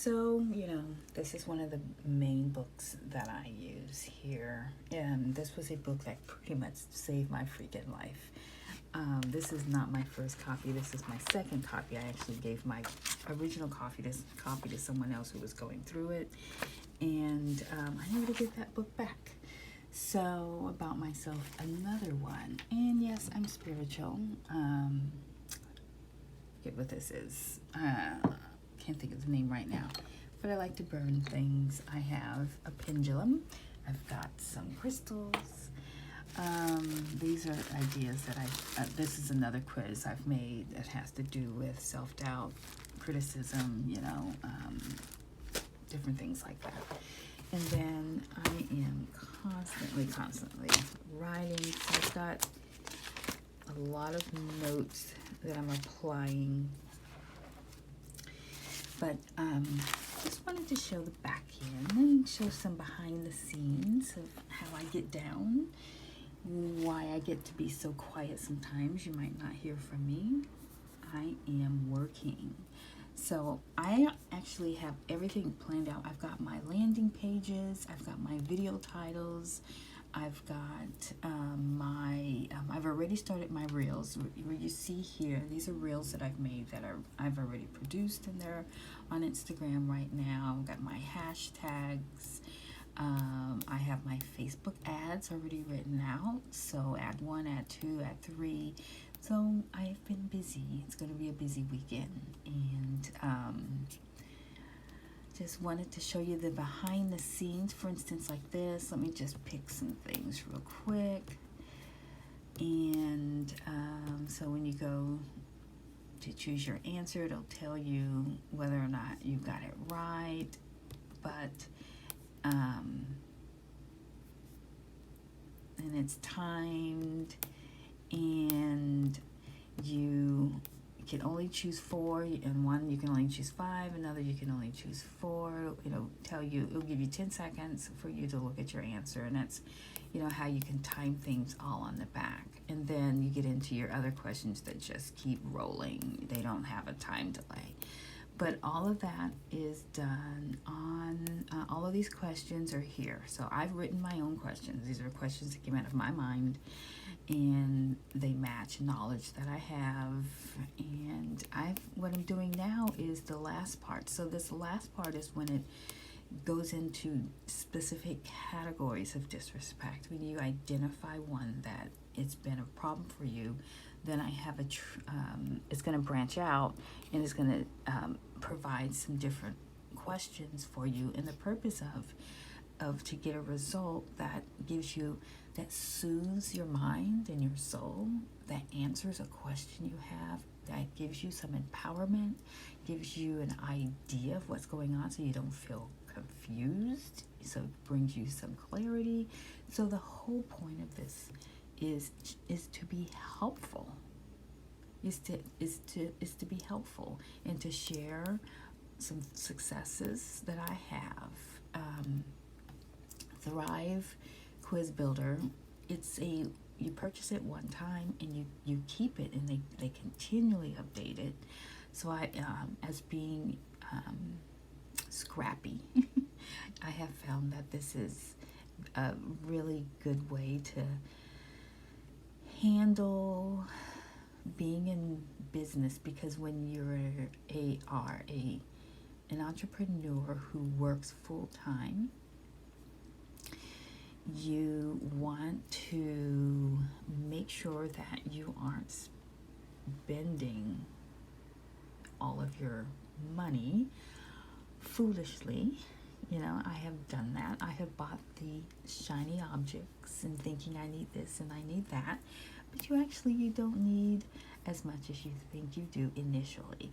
So, this is one of the main books that I use here. And this was a book that pretty much saved my freaking life. This is not my first copy. This is my second copy. I actually gave my original copy to someone else who was going through it. And I needed to get that book back. So, about myself, another one. And yes, I'm spiritual. Forget what this is. Can't think of the name right now. But I like to burn things. I have a pendulum. I've got some crystals. These are ideas that this is another quiz I've made that has to do with self-doubt, criticism, different things like that. And then I am constantly writing. So I've got a lot of notes that I'm applying. But just wanted to show the back end and show some behind the scenes of how I get down, why I get to be so quiet sometimes. You might not hear from me. I am working. So I actually have everything planned out. I've got my landing pages. I've got my video titles. I've got I've already started my reels. Where you see here, these are reels that I've made that I've already produced, and they're on Instagram right now. I've got my hashtags. I have my Facebook ads already written out. So ad 1, ad 2, ad 3. So I've been busy. It's going to be a busy weekend, and just wanted to show you the behind the scenes. For instance, like this. Let me just pick some things real quick. And so when you go to choose your answer, it'll tell you whether or not you got it right. But and it's timed, and you can only choose 4, and one you can only choose 5, another you can only choose 4. It'll give you 10 seconds for you to look at your answer, and that's how you can time things all on the back. And then you get into your other questions that just keep rolling. They don't have a time delay. But all of that is done on, all of these questions are here. So I've written my own questions. These are questions that came out of my mind, and they match knowledge that I have. And what I'm doing now is the last part. So this last part is when it goes into specific categories of disrespect. When you identify one that it's been a problem for you, then I have it's going to branch out, and it's going to provide some different questions for you, and the purpose of to get a result that soothes your mind and your soul, that answers a question you have, that gives you some empowerment, gives you an idea of what's going on so you don't feel confused, so it brings you some clarity. So the whole point of this is to be helpful, is to be helpful, and to share some successes that I have. Thrive Quiz Builder, you purchase it one time, and you keep it, and they continually update it. So I as being scrappy, I have found that this is a really good way to handle being in business, because when you're an entrepreneur who works full-time, you want to make sure that you aren't spending all of your money foolishly. I have done that. I have bought the shiny objects and thinking I need this and I need that, but you don't need as much as you think you do initially.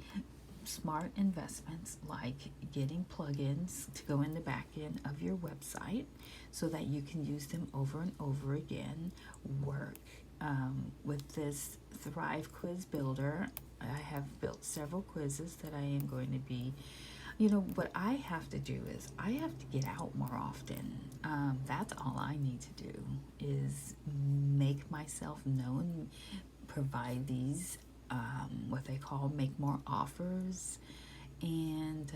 Smart investments like getting plugins to go in the back end of your website so that you can use them over and over again work. With this Thrive Quiz Builder, I have built several quizzes that I am going to be, what I have to do is I have to get out more often. That's all I need to do, is make myself known, provide these what they call make more offers, And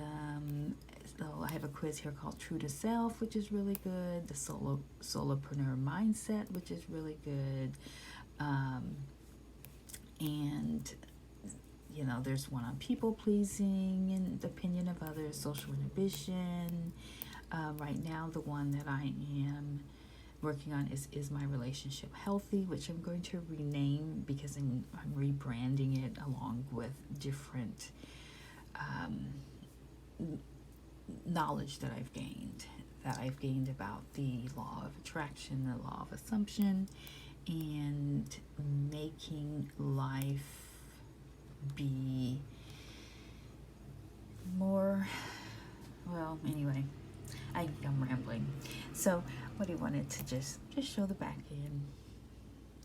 so I have a quiz here called True to Self, which is really good. The Solopreneur Mindset, which is really good. And there's one on people pleasing and the opinion of others, social inhibition. Right now, the one that I am working on is my relationship healthy, which I'm going to rename because I'm rebranding it along with different knowledge that I've gained about the law of attraction, the law of assumption, and making life be more, well, anyway, I'm rambling. So what I wanted to just show the back end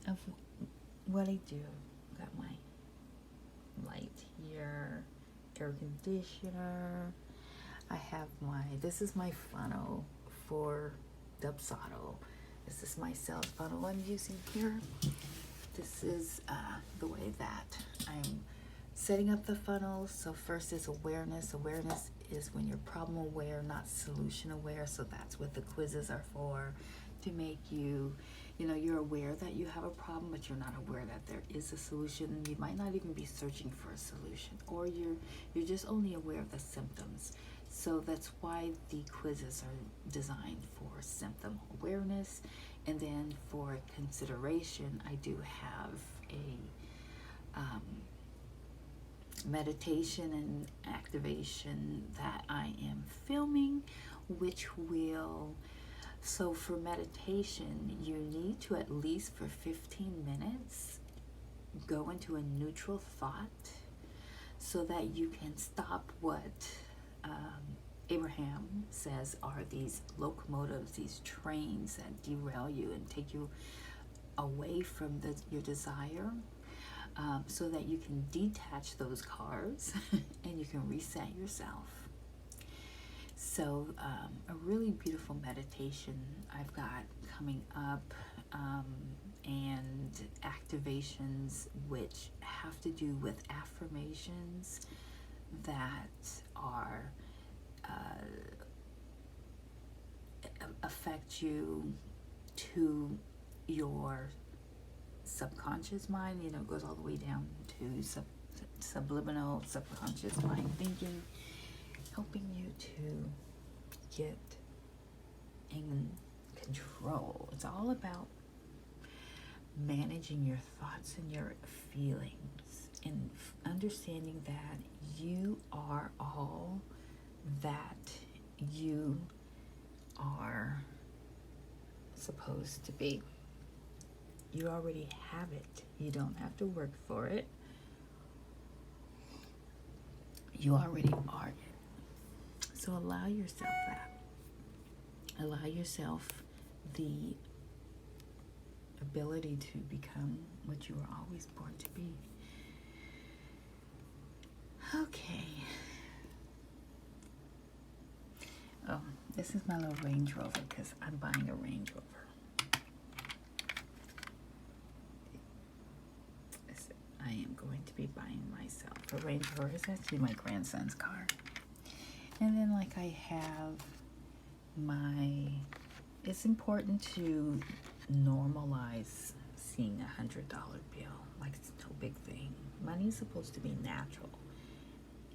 of what I do. Got my light here, air conditioner. I have this is my funnel for Dubsado. This is my sales funnel I'm using here. This is the way that I'm setting up the funnel. So first is awareness. Awareness is when you're problem aware, not solution aware. So that's what the quizzes are for, to make you, you're aware that you have a problem, but you're not aware that there is a solution. You might not even be searching for a solution, or you're just only aware of the symptoms. So that's why the quizzes are designed for symptom awareness. And then for consideration, I do have a meditation and activation that I am filming, which will, so for meditation, you need to at least for 15 minutes go into a neutral thought so that you can stop what Abraham says are these locomotives, these trains that derail you and take you away from your desire, so that you can detach those cars and you can reset yourself. So a really beautiful meditation I've got coming up, and activations which have to do with affirmations that are affect you to your subconscious mind. It goes all the way down to subliminal subconscious mind thinking, helping you to get in control. It's all about managing your thoughts and your feelings and understanding that you are all that you are supposed to be. You already have it. You don't have to work for it. You already are it. So allow yourself that. Allow yourself the ability to become what you were always born to be. Okay. Oh, this is my little Range Rover because I'm buying a Range Rover. I am going to be buying myself a Range Rover. It's actually my grandson's car. And then I have it's important to normalize seeing $100 bill. It's no big thing. Money's supposed to be natural.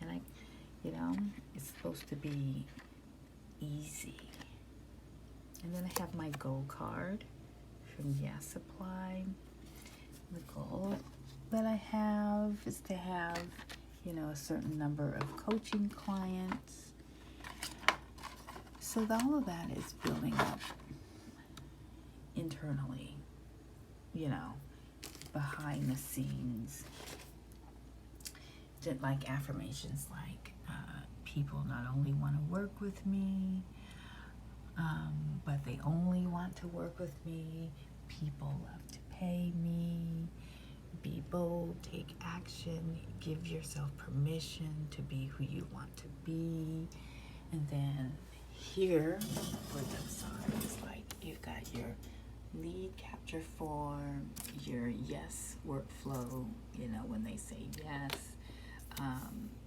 And it's supposed to be easy. And then I have my gold card from Yes Supply. The goal that I have is to have, a certain number of coaching clients. So all of that is building up internally, behind the scenes. Just like affirmations, people not only want to work with me, but they only want to work with me. People love to pay me. Be bold, take action, give yourself permission to be who you want to be. And then here for the signs, you've got your lead capture form, your yes workflow, when they say yes,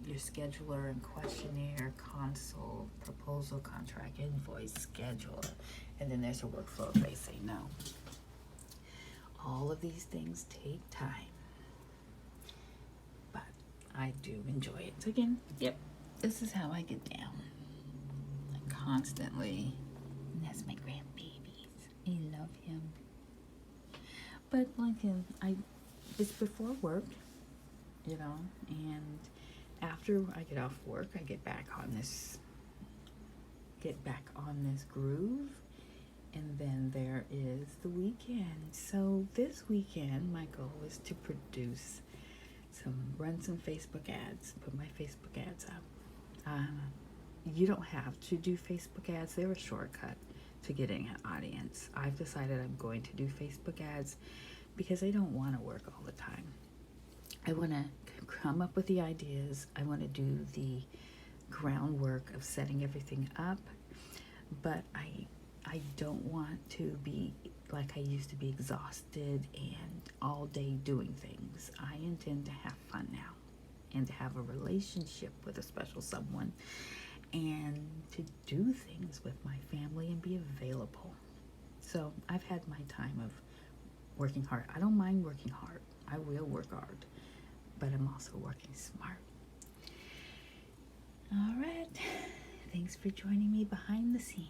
your scheduler and questionnaire, console, proposal, contract, invoice, scheduler, and then there's a workflow if they say no. All of these things take time, but I do enjoy it. So again, yep, this is how I get down. I constantly, and that's my grandbabies. I love him. But like it's before work, you know, and after I get off work, I get back on this groove, and then there is the weekend. So this weekend, my goal is to run some Facebook ads, put my Facebook ads up. You don't have to do Facebook ads. They're a shortcut to getting an audience. I've decided I'm going to do Facebook ads because I don't want to work all the time. I want to come up with the ideas. I want to do the groundwork of setting everything up, but I don't want to be like I used to be, exhausted and all day doing things. I intend to have fun now and to have a relationship with a special someone and to do things with my family and be available. So I've had my time of working hard. I don't mind working hard. I will work hard, but I'm also working smart. All right. Thanks for joining me behind the scenes.